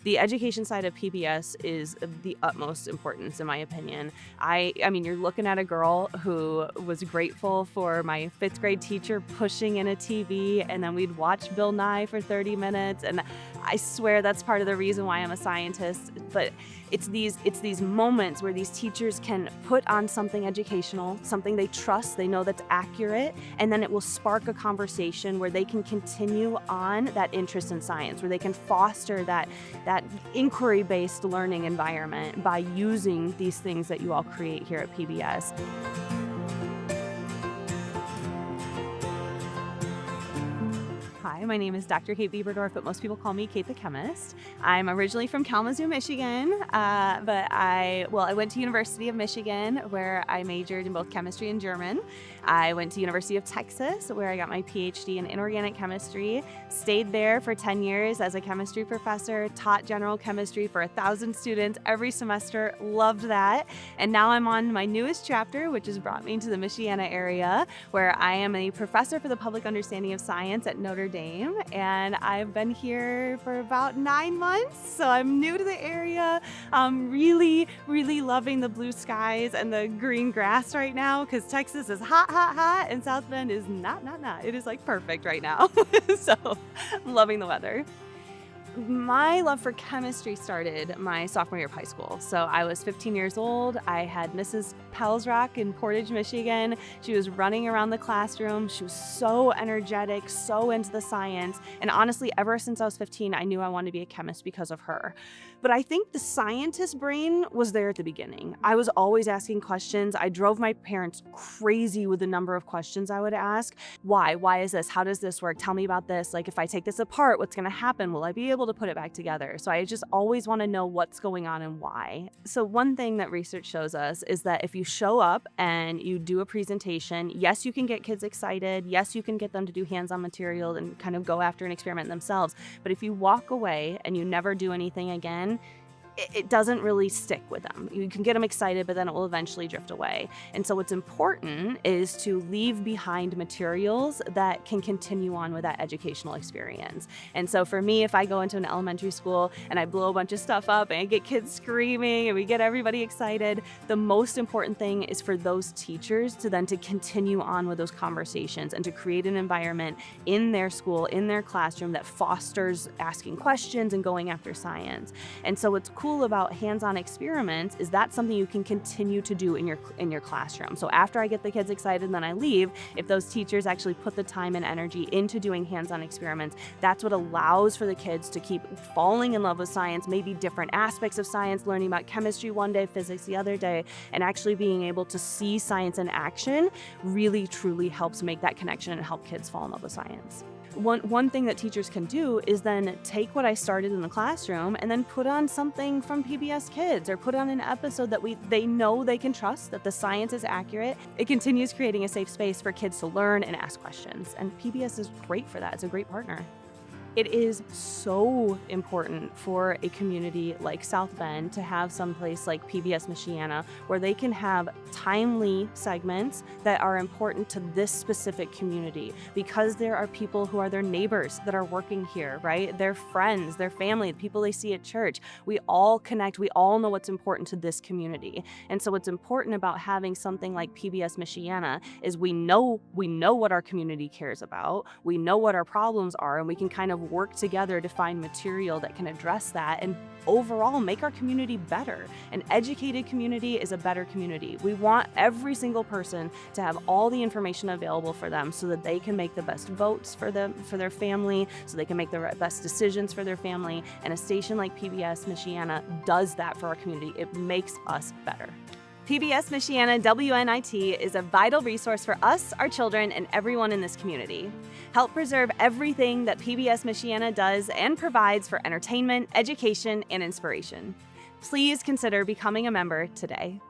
The education side of PBS is of the utmost importance, in my opinion. I mean, you're looking at a girl who was grateful for my fifth grade teacher pushing in a TV, and then we'd watch Bill Nye for 30 minutes. And I swear that's part of the reason why I'm a scientist. But it's these moments where these teachers can put on something educational, something they trust, they know that's accurate, and then it will spark a conversation where they can continue on that interest in science, where they can foster that inquiry-based learning environment by using these things that you all create here at PBS. Hi, my name is Dr. Kate Bieberdorf, but most people call me Kate the Chemist. I'm originally from Kalamazoo, Michigan, but I went to University of Michigan, where I majored in both chemistry and German. I went to University of Texas, where I got my PhD in inorganic chemistry, stayed there for 10 years as a chemistry professor, taught general chemistry for 1,000 students every semester, loved that. And now I'm on my newest chapter, which has brought me to the Michiana area, where I am a professor for the public understanding of science at Notre Dame. And I've been here for about 9 months, so I'm new to the area. I'm really, really loving the blue skies and the green grass right now, because Texas is hot, hot, hot, and South Bend is not. It is like perfect right now. So I'm loving the weather. My love for chemistry started my sophomore year of high school. So I was 15 years old. I had Mrs. Pelsrock in Portage, Michigan. She was running around the classroom. She was so energetic, so into the science. And honestly, ever since I was 15, I knew I wanted to be a chemist because of her. But I think the scientist brain was there at the beginning. I was always asking questions. I drove my parents crazy with the number of questions I would ask. Why? Why is this? How does this work? Tell me about this. Like, if I take this apart, what's going to happen? Will I be able to put it back together? So I just always want to know what's going on and why. So one thing that research shows us is that if you show up and you do a presentation, yes, you can get kids excited. Yes, you can get them to do hands-on material and kind of go after and experiment themselves. But if you walk away and you never do anything again, it doesn't really stick with them. You can get them excited, but then it will eventually drift away. And so what's important is to leave behind materials that can continue on with that educational experience. And so for me, if I go into an elementary school and I blow a bunch of stuff up and I get kids screaming and we get everybody excited, the most important thing is for those teachers to continue on with those conversations and to create an environment in their school, in their classroom, that fosters asking questions and going after science. And so what's cool about hands-on experiments is that's something you can continue to do in your classroom. So after I get the kids excited and then I leave, if those teachers actually put the time and energy into doing hands-on experiments, that's what allows for the kids to keep falling in love with science, maybe different aspects of science, learning about chemistry one day, physics the other day, and actually being able to see science in action really truly helps make that connection and help kids fall in love with science. One thing that teachers can do is then take what I started in the classroom and then put on something from PBS Kids, or put on an episode that they know they can trust, that the science is accurate. It continues creating a safe space for kids to learn and ask questions. And PBS is great for that. It's a great partner. It is so important for a community like South Bend to have someplace like PBS Michiana, where they can have timely segments that are important to this specific community, because there are people who are their neighbors that are working here, right? Their friends, their family, the people they see at church. We all connect. We all know what's important to this community. And so what's important about having something like PBS Michiana is we know what our community cares about. We know what our problems are, and we can kind of work together to find material that can address that and overall make our community better. An educated community is a better community. We want every single person to have all the information available for them so that they can make the best votes for their family, so they can make the best decisions for their family. And a station like PBS Michiana does that for our community. It makes us better. PBS Michiana WNIT is a vital resource for us, our children, and everyone in this community. Help preserve everything that PBS Michiana does and provides for entertainment, education, and inspiration. Please consider becoming a member today.